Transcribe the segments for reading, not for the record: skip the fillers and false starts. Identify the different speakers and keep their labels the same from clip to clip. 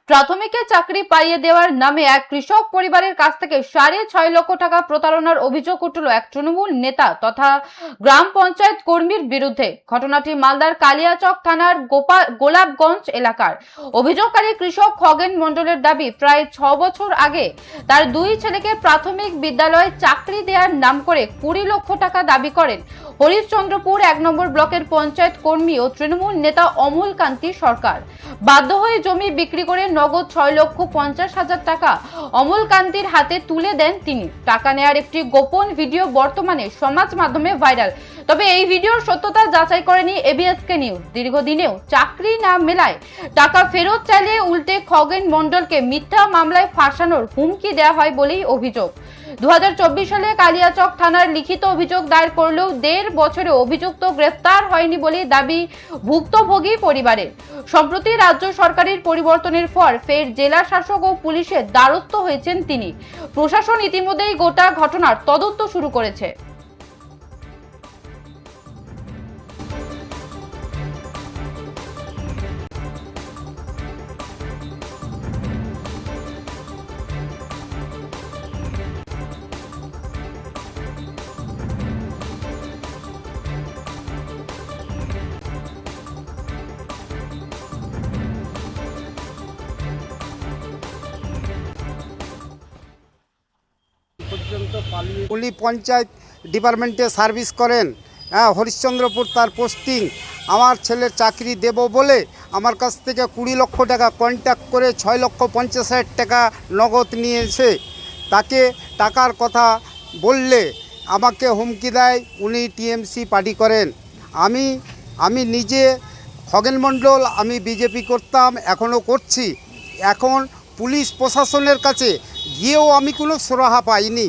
Speaker 1: প্রাথমিকে চাকরি পাইয়ে দেওয়ার নামে এক কৃষক পরিবারের কাছ থেকে 6.5 লক্ষ টাকা প্রতারণার অভিযোগ উঠল এক তৃণমূল নেতা তথা গ্রাম পঞ্চায়েত কর্মীর বিরুদ্ধে। ঘটনাটি মালদার কালিয়াচক থানার গোলাপগঞ্জ এলাকার। অভিযোগকারী কৃষক খগেন মণ্ডলের দাবি, প্রায় 6 বছর আগে তার 2 ছেলেকে প্রাথমিক বিদ্যালয়ে চাকরি দেওয়ার নাম করে 20 লক্ষ টাকা দাবি করেন হরিশ্চন্দ্রপুর 1 নম্বর ব্লকের পঞ্চায়েত কর্মী ও তৃণমূল নেতা অমল কান্তি সরকার। বাধ্য হয়ে জমি বিক্রি করে নগদ 6,50,000 টাকা অমল কান্তির হাতে তুলে দেন তিনি। টাকা নেয়ার একটি গোপন ভিডিও বর্তমানে সমাজ মাধ্যমে ভাইরাল। তবে এই ভিডিওর সত্যতা যাচাই করেনি এবিএসকে নিউজ। দীর্ঘদিনেও চাকরি না মেলায় টাকা ফেরত চাইলে উল্টে খগেন মণ্ডলকে মিথ্যা মামলায় ফাঁসানোর হুমকি দেওয়া হয় বলেই অভিযোগ। 2024 সালে কালিয়াচক থানার লিখিত অভিযোগ দায়ের করলেও 1.5 বছরে অভিযুক্ত গ্রেফতার হয়নি বলে দাবি ভুক্তভোগী পরিবারের। সম্প্রতি রাজ্য সরকারের পরিবর্তনের পর ফের জেলা শাসক ও পুলিশের দ্বারস্থ হয়েছেন তিনি। প্রশাসন ইতিমধ্যেই গোটা ঘটনার তদন্ত শুরু করেছে।
Speaker 2: উনি পঞ্চায়েত ডিপার্টমেন্টে সার্ভিস করেন। হরিশ্চন্দ্রপুর তার পোস্টিং। আমার ছেলের চাকরি দেব বলে আমার কাছ থেকে 20 লক্ষ টাকা কন্ট্যাক্ট করে 6,50,000 টাকা নগদ নিয়েছে। তাকে টাকার কথা বললে আমাকে হুমকি দেয়। উনি টিএমসি পার্টি করেন। আমি নিজে খগেন মণ্ডল, আমি বিজেপি করতাম, এখনও করছি। এখন পুলিশ প্রশাসনের কাছে গিয়েও আমি কোনো সুরাহা পাইনি।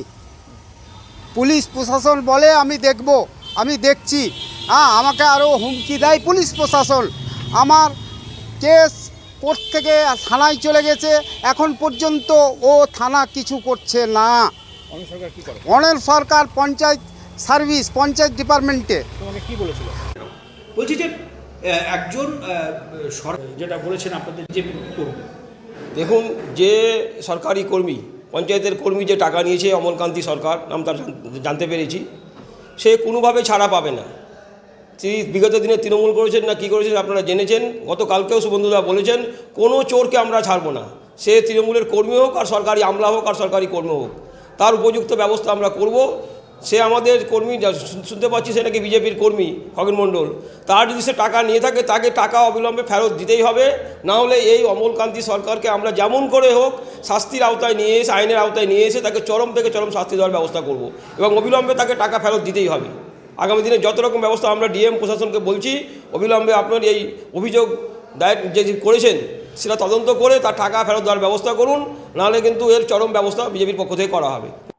Speaker 2: পুলিশ প্রশাসন বলে আমি দেখব, আমি দেখছি। আমাকে আরও হুমকি দেয় পুলিশ প্রশাসন। আমার কেস কোর্ট থেকে থানায় চলে গেছে, এখন পর্যন্ত ও থানা কিছু করছে না। অনিল সরকার পঞ্চায়েত সার্ভিস, পঞ্চায়েত ডিপার্টমেন্টে।
Speaker 3: কি বলেছিল? বলছি যে একজন যেটা বলেছেন আপনাদের যে কর্মী,
Speaker 4: দেখুন, যে সরকারি কর্মী, পঞ্চায়েতের কর্মী যে টাকা নিয়েছে অমলকান্তি সরকার, নাম তার জানতে পেরেছি, সে কোনোভাবে ছাড়া পাবে না। তিনি বিগত দিনে তৃণমূল করেছেন না কী করেছেন আপনারা জেনেছেন। গতকালকেও শুভেন্দুদা বলেছেন কোনো চোরকে আমরা ছাড়বো না, সে তৃণমূলের কর্মী হোক আর সরকারি আমলা হোক আর সরকারি কর্মী হোক, তার উপযুক্ত ব্যবস্থা আমরা করব। সে আমাদের কর্মী, শুনতে পাচ্ছি সে নাকি বিজেপির কর্মী খগেন মণ্ডল। তার যদি সে টাকা নিয়ে থাকে তাকে টাকা অবিলম্বে ফেরত দিতেই হবে। না হলে এই অমলকান্তি সরকারকে আমরা যেমন করে হোক শাস্তির আওতায় নিয়ে এসে, আইনের আওতায় নিয়ে এসে তাকে চরম থেকে চরম শাস্তি দেওয়ার ব্যবস্থা করব এবং অবিলম্বে তাকে টাকা ফেরত দিতেই হবে। আগামী দিনে যত রকম ব্যবস্থা আমরা ডিএম প্রশাসনকে বলছি, অবিলম্বে আপনার এই অভিযোগ দায়ের যে করেছেন সেটা তদন্ত করে তার টাকা ফেরত দেওয়ার ব্যবস্থা করুন, নাহলে কিন্তু এর চরম ব্যবস্থা বিজেপির পক্ষ থেকে করা হবে।